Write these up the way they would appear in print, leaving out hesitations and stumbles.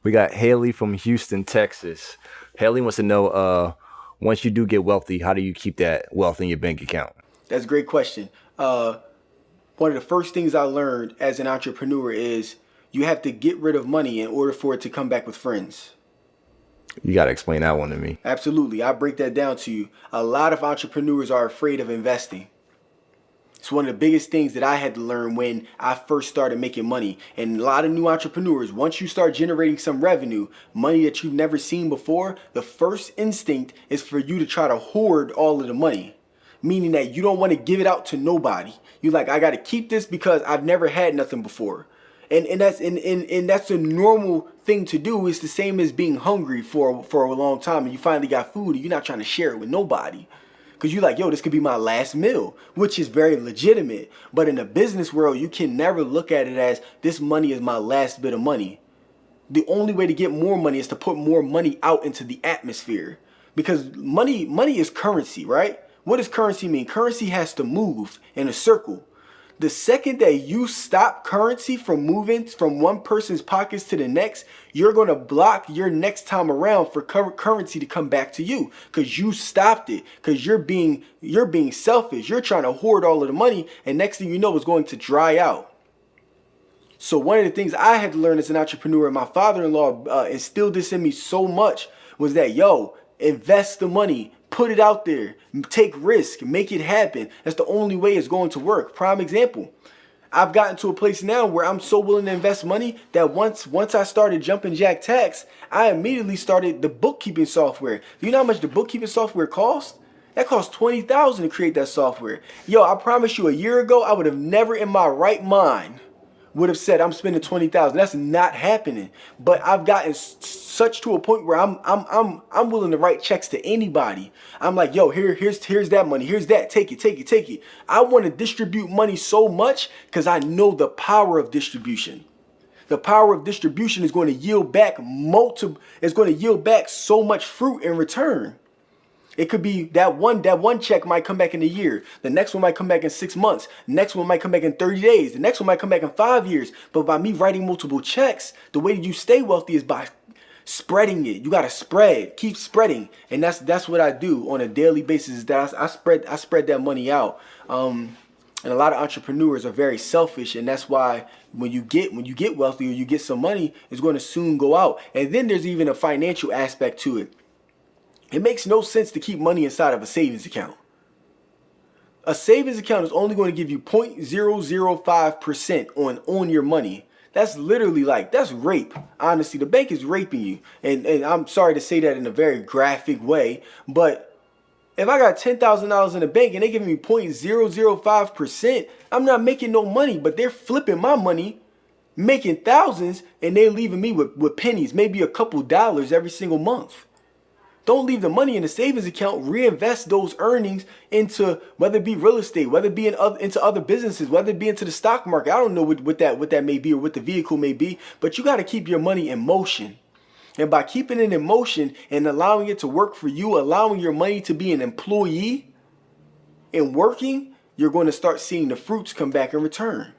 We got Haley from Houston, Texas. Haley wants to know, once you do get wealthy, how do you keep that wealth in your bank account? That's a great question. One of the first things I learned as an entrepreneur is you have to get rid of money in order for it to come back with friends. You got to explain that one to me. Absolutely. I break that down to you. A lot of entrepreneurs are afraid of investing. It's one of the biggest things that I had to learn when I first started making money. And a lot of new entrepreneurs, once you start generating some revenue, money that you've never seen before, the first instinct is for you to try to hoard all of the money. Meaning that you don't want to give it out to nobody. You're like, I got to keep this because I've never had nothing before. And that's a normal thing to do. It's the same as being hungry for a long time and you finally got food and you're not trying to share it with nobody. Because you're like, yo, this could be my last meal, which is very legitimate. But in the business world, you can never look at it as this money is my last bit of money. The only way to get more money is to put more money out into the atmosphere. Because money is currency, right? What does currency mean? Currency has to move in a circle. The second that you stop currency from moving from one person's pockets to the next, you're going to block your next time around for currency to come back to you because you stopped it, because you're being selfish. You're trying to hoard all of the money and next thing you know it's going to dry out. So one of the things I had to learn as an entrepreneur, and my father-in-law instilled this in me so much, was that, yo, invest the money. Put it out there, take risk, make it happen. That's the only way it's going to work. Prime example, I've gotten to a place now where I'm so willing to invest money that once I started jumping jack tax, I immediately started the bookkeeping software. Do you know how much the bookkeeping software costs? That costs $20,000 to create that software. Yo, I promise you a year ago, I would have never in my right mind would have said I'm spending $20,000. That's not happening. But I've gotten such to a point where I'm willing to write checks to anybody. I'm like, yo, here's that money. Here's that. Take it. I want to distribute money so much because I know the power of distribution. The power of distribution is going to yield back so much fruit in return. It could be that one check might come back in a year. The next one might come back in 6 months. The next one might come back in 30 days. The next one might come back in 5 years. But by me writing multiple checks, the way that you stay wealthy is by spreading it. You got to spread, keep spreading. And that's what I do on a daily basis. Is that I spread that money out. And a lot of entrepreneurs are very selfish, and that's why when you get wealthy or you get some money, it's going to soon go out. And then there's even a financial aspect to it. It makes no sense to keep money inside of a savings account. A savings account is only going to give you 0.005% on your money. That's literally that's rape. Honestly, the bank is raping you. And I'm sorry to say that in a very graphic way, but if I got $10,000 in the bank and they give me 0.005%, I'm not making no money, but they're flipping my money, making thousands, and they're leaving me with pennies, maybe a couple dollars every single month. Don't leave the money in a savings account. Reinvest those earnings into whether it be real estate, whether it be into other businesses, whether it be into the stock market. I don't know what that may be or what the vehicle may be, but you got to keep your money in motion. And by keeping it in motion and allowing it to work for you, allowing your money to be an employee and working, you're going to start seeing the fruits come back in return.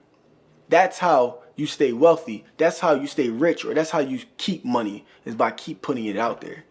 That's how you stay wealthy. That's how you stay rich, or that's how you keep money, is by keep putting it out there.